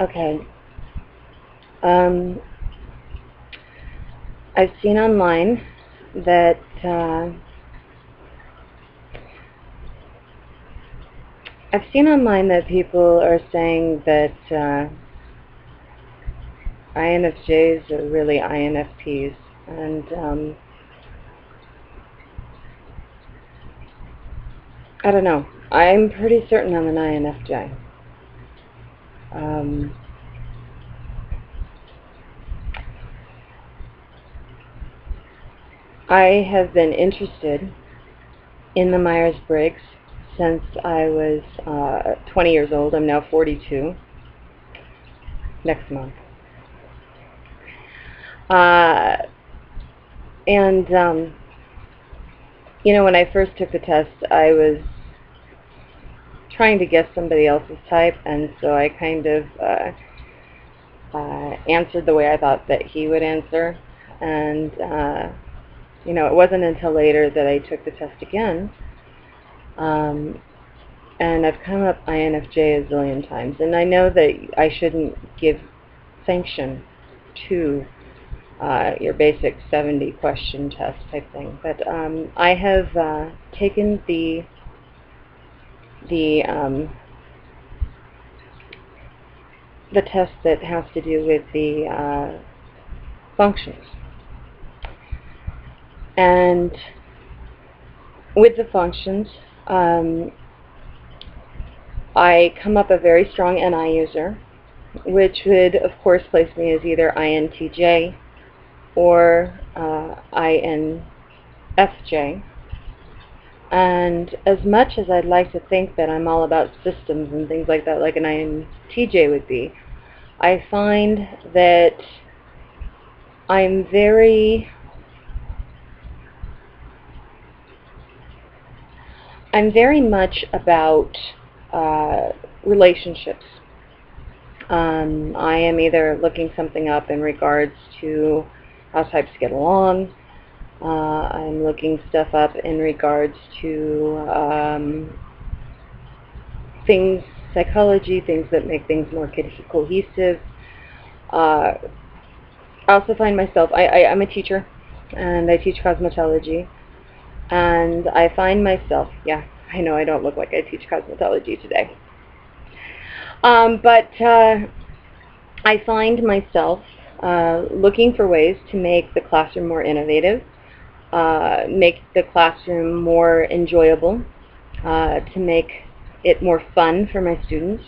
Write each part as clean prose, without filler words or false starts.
Okay. I've seen online that people are saying that INFJs are really INFPs, and I don't know. I'm pretty certain I'm an INFJ. I have been interested in the Myers-Briggs since I was 20 years old. I'm now 42 next month. And when I first took the test, I was trying to guess somebody else's type, and so I kind of answered the way I thought that he would answer. And it wasn't until later that I took the test again, and I've come up INFJ a zillion times. And I know that I shouldn't give sanction to your basic 70 question test type thing, but I have taken the test that has to do with the functions. And with the functions, I come up a very strong NI user, which would, of course, place me as either INTJ or INFJ. And as much as I'd like to think that I'm all about systems and things like that, like an INTJ would be, I find that I'm very much about relationships. I am either looking something up in regards to how types get along. I'm looking stuff up in regards to things, psychology, things that make things more cohesive. I also find myself, I'm a teacher, and I teach cosmetology, and I find myself, yeah, I know I don't look like I teach cosmetology today, but I find myself looking for ways to make the classroom more innovative, make the classroom more enjoyable, to make it more fun for my students.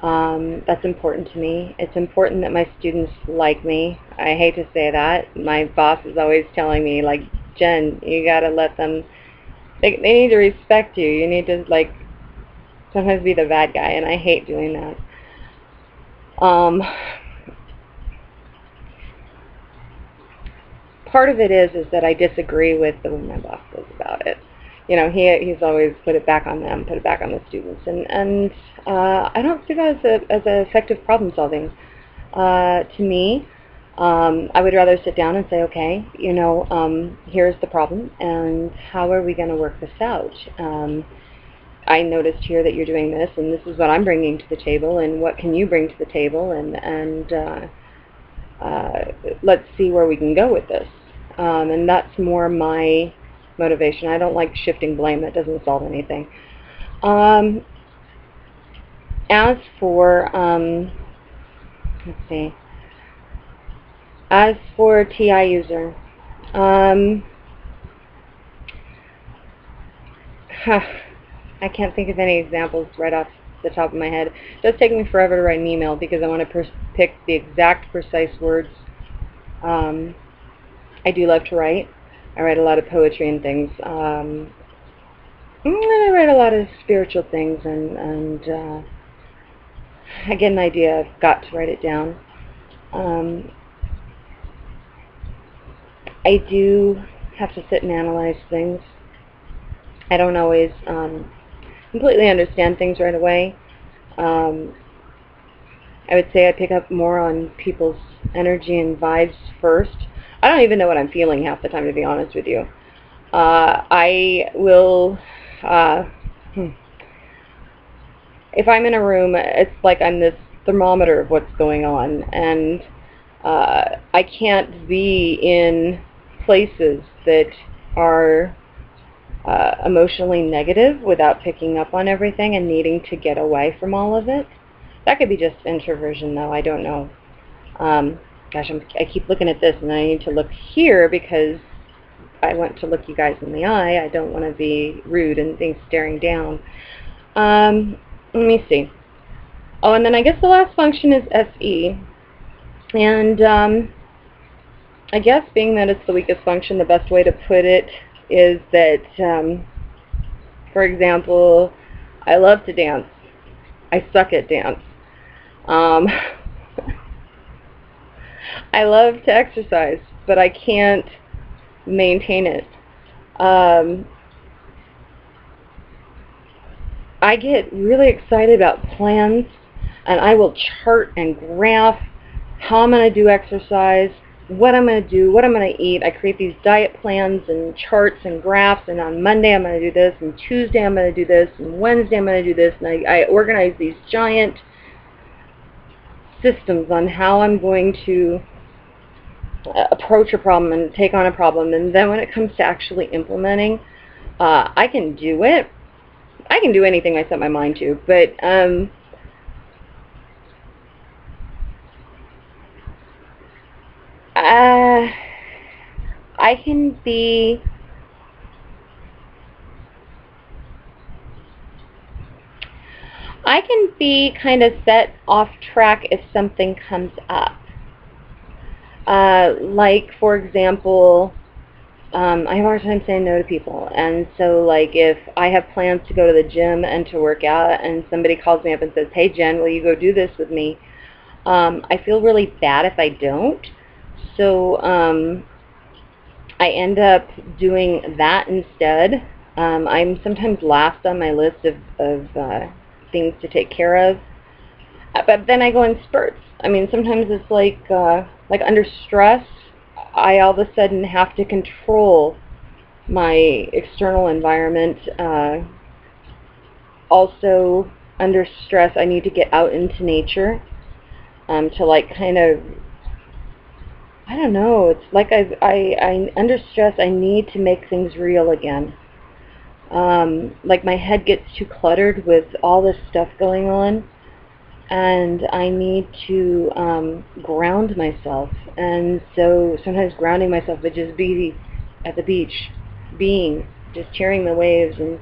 That's important to me. It's important that my students like me. I hate to say that. My boss is always telling me, like, Jen, you gotta let them, they need to respect you. You need to, like, sometimes be the bad guy, and I hate doing that. Part of it is that I disagree with the way my boss goes about it. He's always put it back on them, put it back on the students, and I don't see that as effective problem solving. To me, I would rather sit down and say, okay, here's the problem, and how are we going to work this out? I noticed here that you're doing this, and this is what I'm bringing to the table, and what can you bring to the table, and let's see where we can go with this. And that's more my motivation. I don't like shifting blame. That doesn't solve anything. As for, let's see, as for TI user, I can't think of any examples right off the top of my head. It does take me forever to write an email because I want to pick the exact precise words. I do love to write. I write a lot of poetry and things. And I write a lot of spiritual things, and I get an idea, I've got to write it down. I do have to sit and analyze things. I don't always completely understand things right away. I would say I pick up more on people's energy and vibes first. I don't even know what I'm feeling half the time, to be honest with you. I will, if I'm in a room, it's like I'm this thermometer of what's going on, and I can't be in places that are emotionally negative without picking up on everything and needing to get away from all of it. That could be just introversion, though. I don't know. Gosh, I keep looking at this, and I need to look here because I want to look you guys in the eye. I don't want to be rude and things staring down. Let me see. Oh, and then I guess the last function is SE. And I guess being that it's the weakest function, the best way to put it is that, for example, I love to dance. I suck at dance. I love to exercise, but I can't maintain it. I get really excited about plans, and I will chart and graph how I'm going to do exercise, what I'm going to do, what I'm going to eat. I create these diet plans and charts and graphs, and on Monday I'm going to do this, and Tuesday I'm going to do this, and Wednesday I'm going to do this, and I organize these giant systems on how I'm going to approach a problem and take on a problem. And then when it comes to actually implementing, I can do it. I can do anything I set my mind to, but I can be kind of set off track if something comes up. Like, for example, I have a hard time saying no to people, and so like if I have plans to go to the gym and to work out, and somebody calls me up and says, "Hey Jen, will you go do this with me?" I feel really bad if I don't, so I end up doing that instead. I'm sometimes last on my list of things to take care of, but then I go in spurts. I mean, sometimes it's like under stress, I all of a sudden have to control my external environment. Also, under stress, I need to get out into nature to like kind of, I don't know, it's like I under stress, I need to make things real again. Like my head gets too cluttered with all this stuff going on, and I need to ground myself. And so sometimes grounding myself would just be at the beach, just hearing the waves and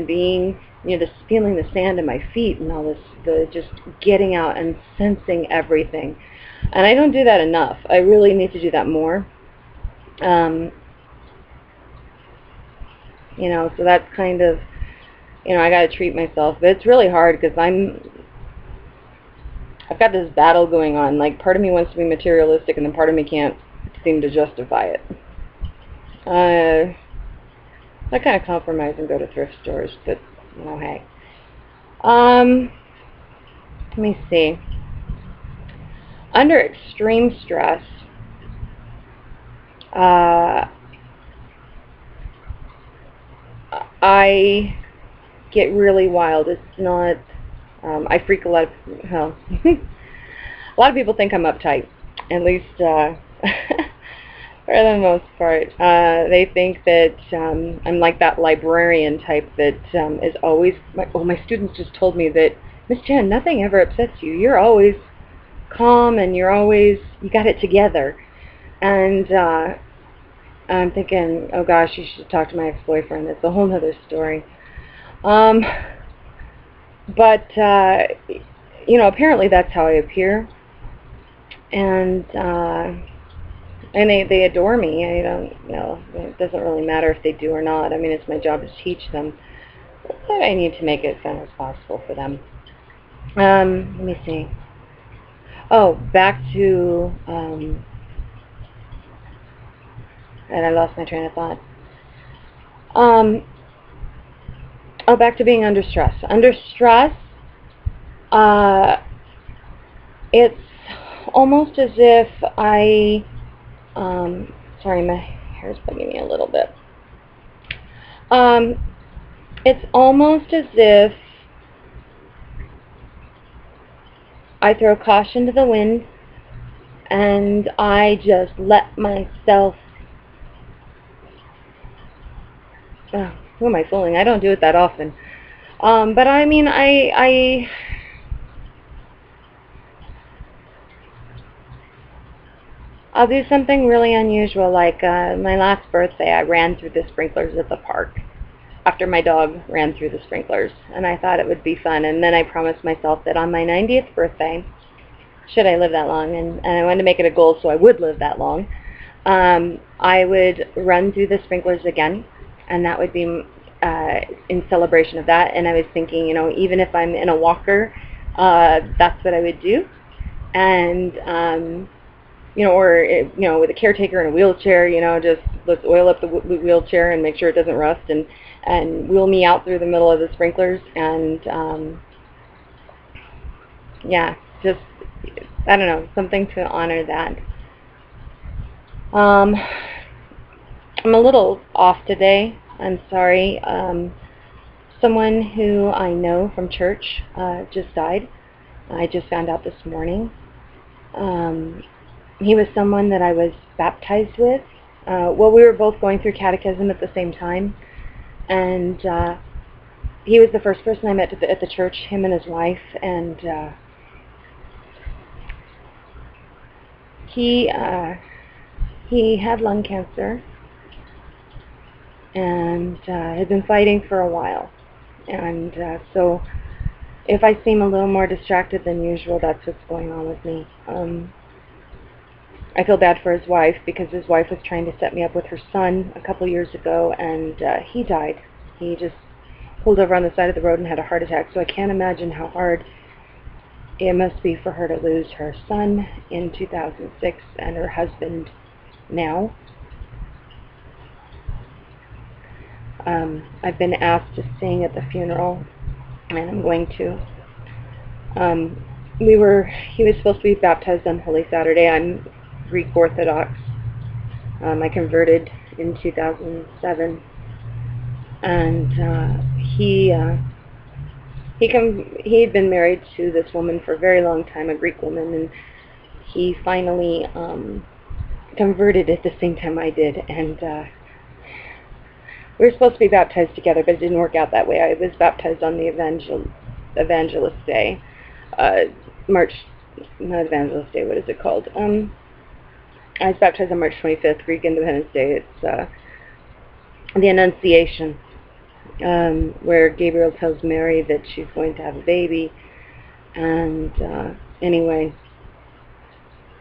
being, just feeling the sand in my feet and all this, just getting out and sensing everything. And I don't do that enough. I really need to do that more. So that's kind of, I got to treat myself. But it's really hard because I've got this battle going on. Like, part of me wants to be materialistic, and then part of me can't seem to justify it. I kind of compromise and go to thrift stores, but, hey. Let me see. Under extreme stress, I get really wild. It's not, I freak a lot of, well, a lot of people think I'm uptight, at least for the most part. They think that I'm like that librarian type that is always, my students just told me that, Miss Jen, nothing ever upsets you. You're always calm, and you got it together. And I'm thinking, oh gosh, you should talk to my ex-boyfriend. It's a whole other story. But apparently that's how I appear, and they adore me. I don't know. It doesn't really matter if they do or not. I mean, it's my job to teach them, but I need to make it as fun as possible for them. Let me see. Oh, back to and I lost my train of thought. Back to being under stress. Under stress, it's almost as if sorry, my hair's bugging me a little bit. It's almost as if I throw caution to the wind, and I just let myself... who am I fooling? I don't do it that often. But I mean, I'll do something really unusual, like my last birthday, I ran through the sprinklers at the park after my dog ran through the sprinklers, and I thought it would be fun. And then I promised myself that on my 90th birthday, should I live that long, and I wanted to make it a goal so I would live that long, I would run through the sprinklers again, and that would be in celebration of that. And I was thinking, you know, even if I'm in a walker, that's what I would do. And you know, or, you know, with a caretaker in a wheelchair, you know, just let's oil up the wheelchair and make sure it doesn't rust, and wheel me out through the middle of the sprinklers. And yeah, just, I don't know, something to honor that. I'm a little off today. I'm sorry. Someone who I know from church just died. I just found out this morning. He was someone that I was baptized with. Well, we were both going through catechism at the same time, and he was the first person I met at the church, him and his wife, and he had lung cancer, and had been fighting for a while. And so if I seem a little more distracted than usual, that's what's going on with me. I feel bad for his wife, because his wife was trying to set me up with her son a couple years ago, and he died. He just pulled over on the side of the road and had a heart attack. So I can't imagine how hard it must be for her to lose her son in 2006 and her husband now. I've been asked to sing at the funeral, and I'm going to. He was supposed to be baptized on Holy Saturday. I'm Greek Orthodox. I converted in 2007, and he had been married to this woman for a very long time, a Greek woman, and he finally converted at the same time I did. And we were supposed to be baptized together, but it didn't work out that way. I was baptized on the Evangelist Day, not Evangelist Day, what is it called? I was baptized on March 25th, Greek Independence Day. It's the Annunciation, where Gabriel tells Mary that she's going to have a baby. And anyway,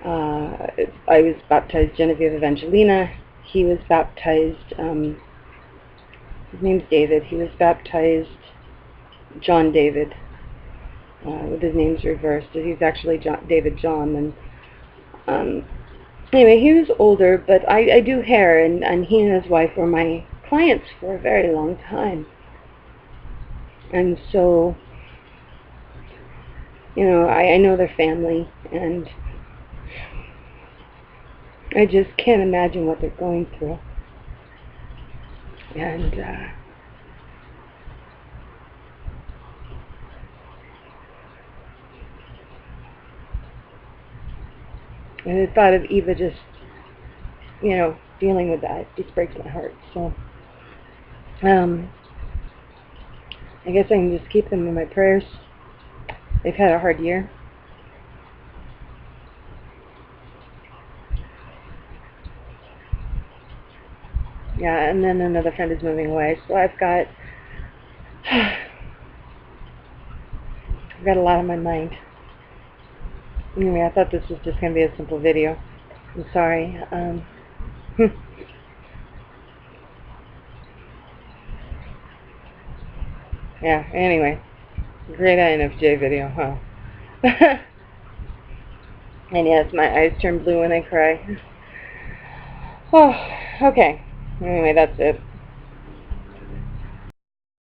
I was baptized Genevieve Evangelina. He was baptized, his name's David. He was baptized John David, with his name's reversed. He's actually David John. And anyway, he was older, but I do hair, and he and his wife were my clients for a very long time. And so, you know, I know their family, and I just can't imagine what they're going through. And the thought of Eva just, you know, dealing with that just breaks my heart. So I guess I can just keep them in my prayers. They've had a hard year. Yeah, and then another friend is moving away, so I've got a lot on my mind. Anyway, I thought this was just going to be a simple video. I'm sorry. Yeah, anyway. Great Infj video, huh? And yes, my eyes turn blue when I cry. Oh, okay. Anyway, that's it.